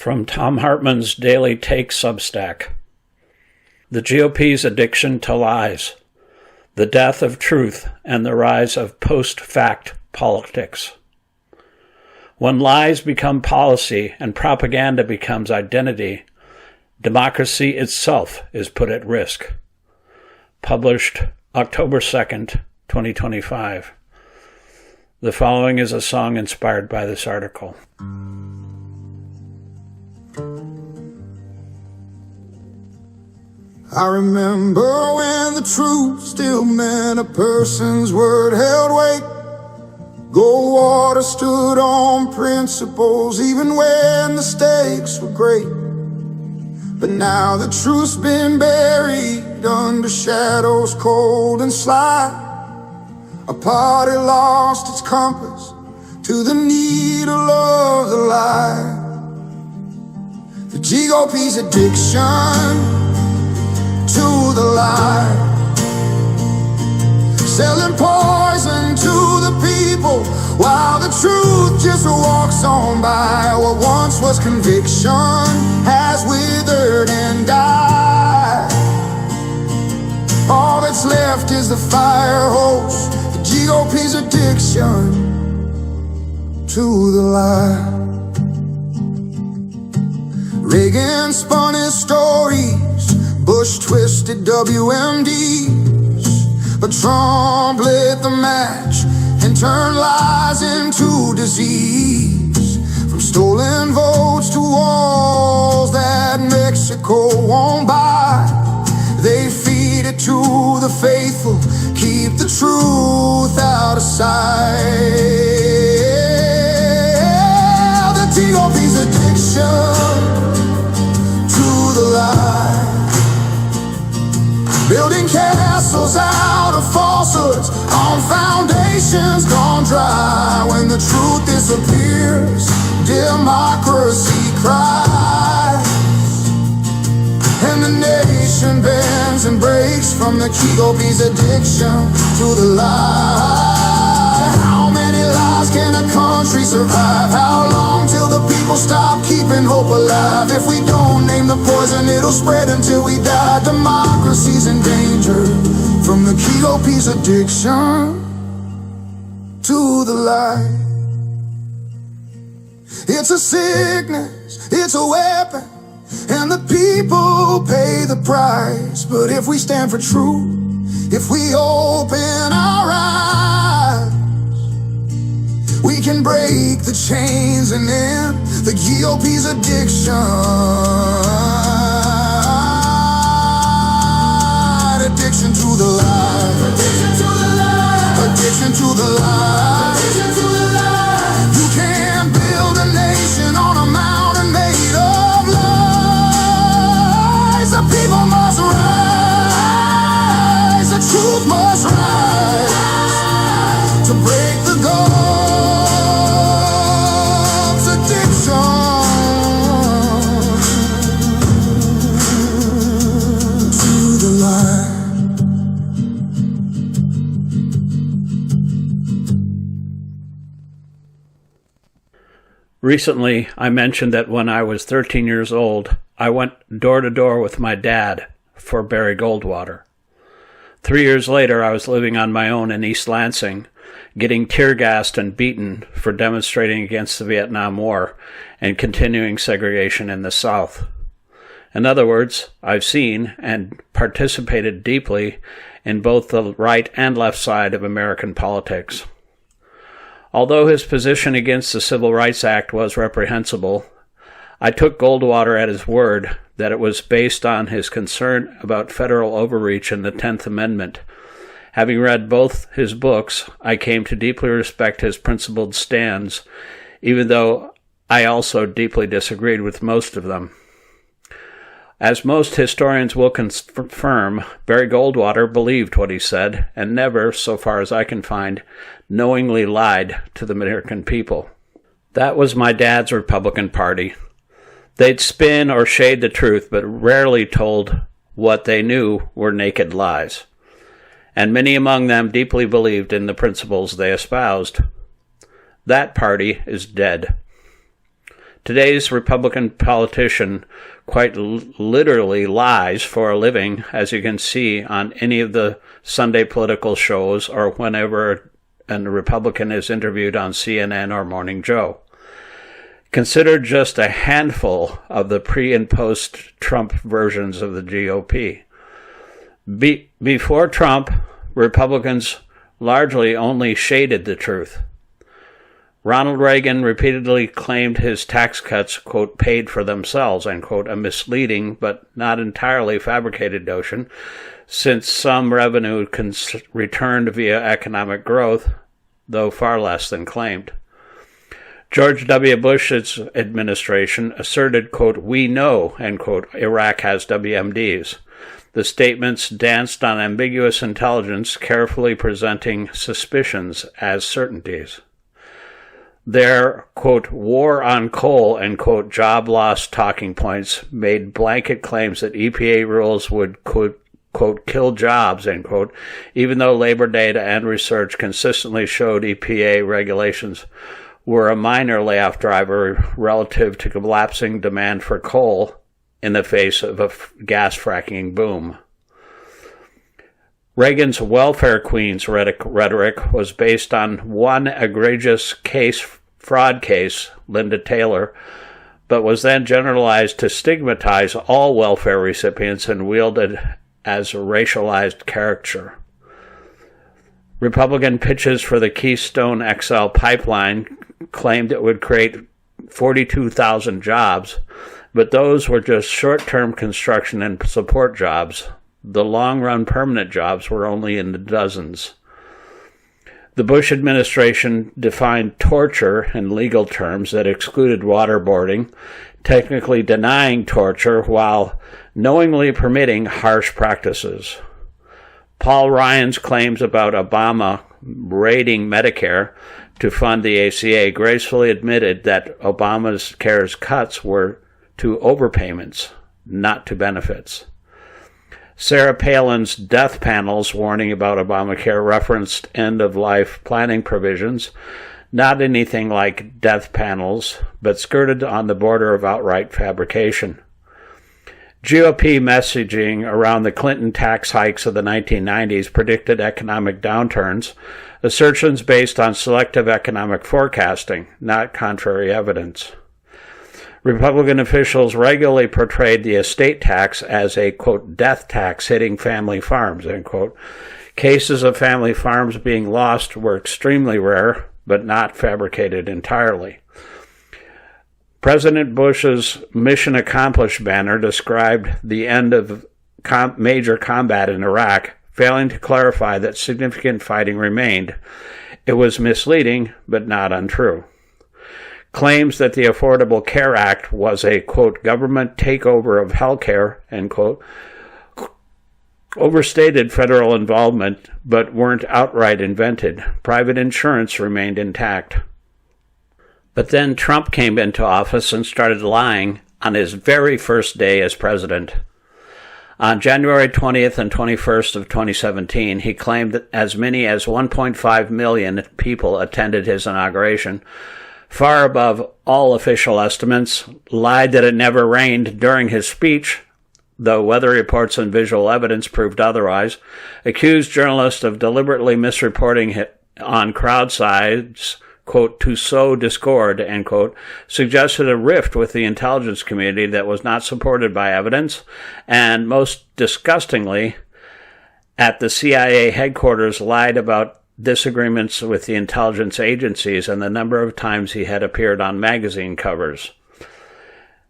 From Thom Hartmann's Daily Take Substack. The GOP's addiction to lies, the death of truth, and the rise of post-fact politics. When lies become policy and propaganda becomes identity, democracy itself is put at risk. Published October 2nd, 2025. The following is a song inspired by this article. I remember when the truth still meant a person's word held weight. Goldwater stood on principles even when the stakes were great. But now the truth's been buried under shadows cold and sly. A party lost its compass to the needle of the lie. The GOP's addiction to the lie, selling poison to the people while the truth just walks on by. What once was conviction has withered and died. All that's left is the fire hose, the GOP's addiction to the lie. Reagan spun his stories, Bush twisted WMDs, but Trump lit the match and turned lies into disease. From stolen votes to walls that Mexico won't buy, they feed it to the faithful, keep the truth out of sight. The GOP's addiction to the lie, building castles out of falsehoods on foundations gone dry. When the truth disappears, democracy cries, and the nation bends and breaks from the GOP's addiction to the lie. How many lies can a country survive? How long till the people stop keeping hope alive? If we don't name the poison, it'll spread until we die. Democracy's in danger from the GOP's addiction to the lie. It's a sickness, it's a weapon, and the people pay the price. But if we stand for truth, if we open our eyes, we can break the chains and end the GOP's addiction. Addiction to the lie. Addiction to the lie. Addiction to the lie. Addiction to the lie. You can't build a nation on a mountain made of lies. The people must rise. The truth must rise to break the God's addiction to the lie. Recently, I mentioned that when I was 13 years old, I went door to door with my dad for Barry Goldwater. 3 years later, I was living on my own in East Lansing, getting tear-gassed and beaten for demonstrating against the Vietnam War and continuing segregation in the South. In other words, I've seen and participated deeply in both the right and left side of American politics. Although his position against the Civil Rights Act was reprehensible, I took Goldwater at his word that it was based on his concern about federal overreach and the 10th Amendment. Having read both his books, I came to deeply respect his principled stands, even though I also deeply disagreed with most of them. As most historians will confirm, Barry Goldwater believed what he said, and never, so far as I can find, knowingly lied to the American people. That was my dad's Republican Party. They'd spin or shade the truth, but rarely told what they knew were naked lies. And many among them deeply believed in the principles they espoused. That party is dead. Today's Republican politician quite literally lies for a living, as you can see on any of the Sunday political shows or whenever a Republican is interviewed on CNN or Morning Joe. Consider just a handful of the pre- and post-Trump versions of the GOP. Before Trump, Republicans largely only shaded the truth. Ronald Reagan repeatedly claimed his tax cuts, quote, paid for themselves, end quote, a misleading but not entirely fabricated notion, since some revenue returned via economic growth, though far less than claimed. George W. Bush's administration asserted, quote, we know, end quote, Iraq has WMDs. The statements danced on ambiguous intelligence, carefully presenting suspicions as certainties. Their, quote, war on coal, end quote, job loss talking points made blanket claims that EPA rules would, quote, kill jobs, end quote, even though labor data and research consistently showed EPA regulations were a minor layoff driver relative to collapsing demand for coal in the face of a gas fracking boom. Reagan's welfare queen's rhetoric was based on one egregious fraud case, Linda Taylor, but was then generalized to stigmatize all welfare recipients and wielded as a racialized caricature. Republican pitches for the Keystone XL pipeline claimed it would create 42,000 jobs, but those were just short-term construction and support jobs. The long-run permanent jobs were only in the dozens. The Bush administration defined torture in legal terms that excluded waterboarding, technically denying torture while knowingly permitting harsh practices. Paul Ryan's claims about Obama raiding Medicare to fund the ACA gracefully admitted that Obama's care's cuts were to overpayments, not to benefits. Sarah Palin's death panel's warning about Obamacare referenced end-of-life planning provisions, not anything like death panels, but skirted on the border of outright fabrication. GOP messaging around the Clinton tax hikes of the 1990s predicted economic downturns, assertions based on selective economic forecasting, not contrary evidence. Republican officials regularly portrayed the estate tax as a, quote, death tax hitting family farms, end quote. Cases of family farms being lost were extremely rare, but not fabricated entirely. President Bush's Mission Accomplished banner described the end of major combat in Iraq, failing to clarify that significant fighting remained. It was misleading, but not untrue. Claims that the Affordable Care Act was a, quote, government takeover of healthcare, end quote, overstated federal involvement, but weren't outright invented. Private insurance remained intact. But then Trump came into office and started lying on his very first day as president. On January 20th and 21st of 2017, he claimed that as many as 1.5 million people attended his inauguration, far above all official estimates, lied that it never rained during his speech, though weather reports and visual evidence proved otherwise, accused journalists of deliberately misreporting on crowd size, quote, to sow discord, end quote, suggested a rift with the intelligence community that was not supported by evidence, and most disgustingly, at the CIA headquarters lied about disagreements with the intelligence agencies and the number of times he had appeared on magazine covers.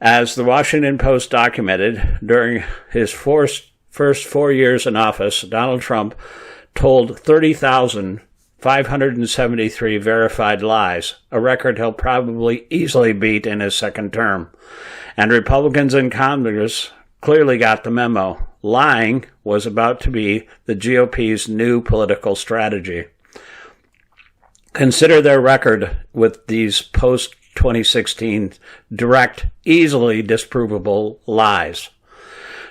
As the Washington Post documented, during his first 4 years in office, Donald Trump told 30,573 verified lies, a record he'll probably easily beat in his second term. And Republicans in Congress clearly got the memo. Lying was about to be the GOP's new political strategy. Consider their record with these post-2016 direct, easily disprovable lies.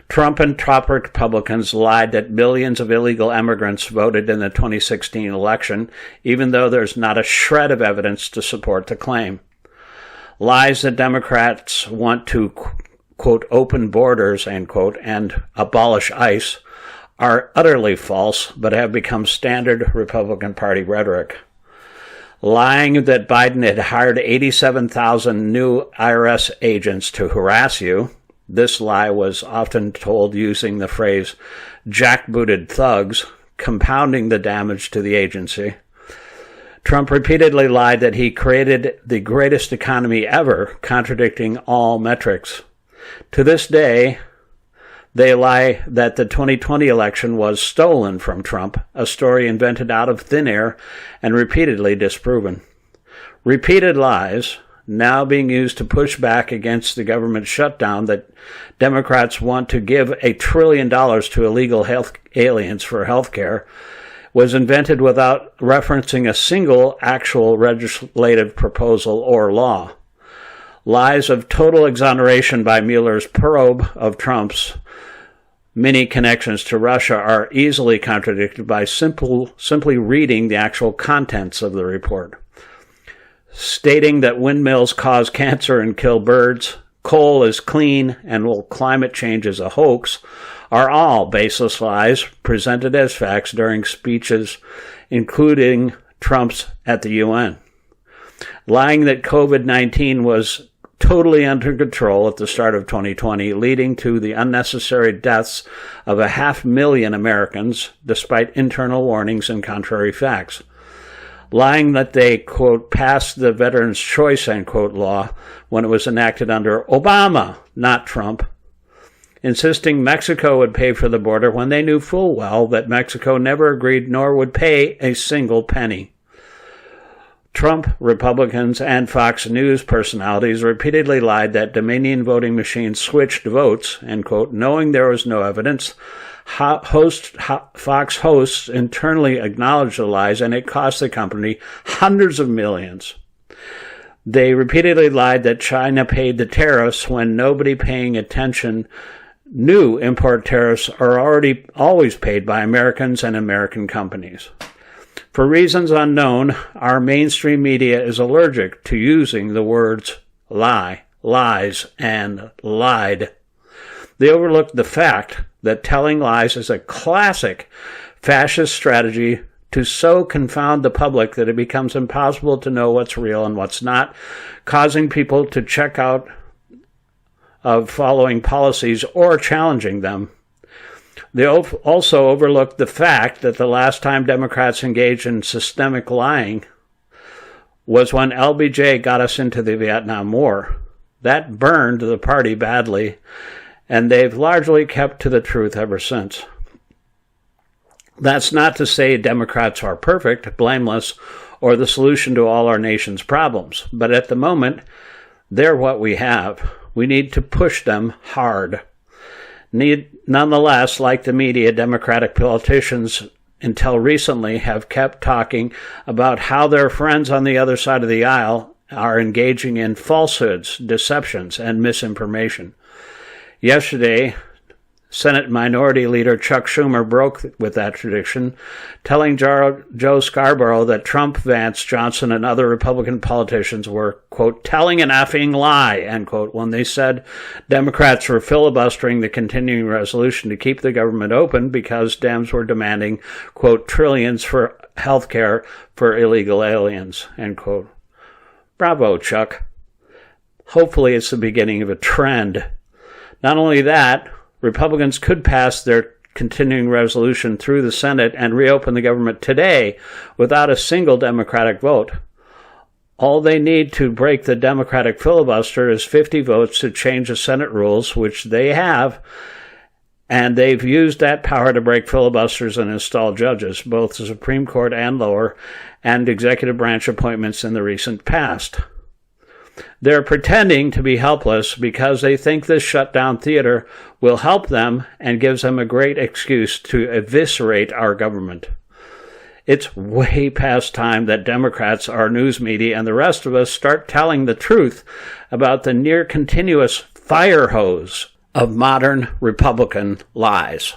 Trump and top Republicans lied that millions of illegal immigrants voted in the 2016 election, even though there's not a shred of evidence to support the claim. Lies that Democrats want to, quote, open borders, end quote, and abolish ICE are utterly false, but have become standard Republican Party rhetoric. Lying that Biden had hired 87,000 new IRS agents to harass you. This lie was often told using the phrase jackbooted thugs, compounding the damage to the agency. Trump repeatedly lied that he created the greatest economy ever, contradicting all metrics. To this day, they lie that the 2020 election was stolen from Trump, a story invented out of thin air and repeatedly disproven. Repeated lies, now being used to push back against the government shutdown that Democrats want to give $1 trillion to illegal aliens for health care, was invented without referencing a single actual legislative proposal or law. Lies of total exoneration by Mueller's probe of Trump's many connections to Russia are easily contradicted by simply reading the actual contents of the report. Stating that windmills cause cancer and kill birds, coal is clean, and climate change is a hoax are all baseless lies presented as facts during speeches, including Trump's at the UN. Lying that COVID-19 was totally under control at the start of 2020, leading to the unnecessary deaths of 500,000 Americans, despite internal warnings and contrary facts. Lying that they, quote, passed the Veterans' Choice, end quote, law when it was enacted under Obama, not Trump. Insisting Mexico would pay for the border when they knew full well that Mexico never agreed nor would pay a single penny. Trump, Republicans, and Fox News personalities repeatedly lied that Dominion voting machines switched votes, end quote, knowing there was no evidence. Fox hosts internally acknowledged the lies, and it cost the company hundreds of millions. They repeatedly lied that China paid the tariffs when nobody paying attention knew import tariffs are always paid by Americans and American companies. For reasons unknown, our mainstream media is allergic to using the words lie, lies, and lied. They overlook the fact that telling lies is a classic fascist strategy to so confound the public that it becomes impossible to know what's real and what's not, causing people to check out of following policies or challenging them. They also overlooked the fact that the last time Democrats engaged in systemic lying was when LBJ got us into the Vietnam War. That burned the party badly, and they've largely kept to the truth ever since. That's not to say Democrats are perfect, blameless, or the solution to all our nation's problems, but at the moment, they're what we have. We need to push them hard. Nonetheless, like the media, Democratic politicians until recently have kept talking about how their friends on the other side of the aisle are engaging in falsehoods, deceptions, and misinformation. Yesterday, Senate Minority Leader Chuck Schumer broke with that tradition, telling Joe Scarborough that Trump, Vance, Johnson, and other Republican politicians were, quote, telling an effing lie, end quote, when they said Democrats were filibustering the continuing resolution to keep the government open because Dems were demanding, quote, trillions for health care for illegal aliens, end quote. Bravo, Chuck. Hopefully it's the beginning of a trend. Not only that, Republicans could pass their continuing resolution through the Senate and reopen the government today without a single Democratic vote. All they need to break the Democratic filibuster is 50 votes to change the Senate rules, which they have, and they've used that power to break filibusters and install judges, both the Supreme Court and lower, and executive branch appointments in the recent past. They're pretending to be helpless because they think this shutdown theater will help them and gives them a great excuse to eviscerate our government. It's way past time that Democrats, our news media, and the rest of us start telling the truth about the near continuous fire hose of modern Republican lies.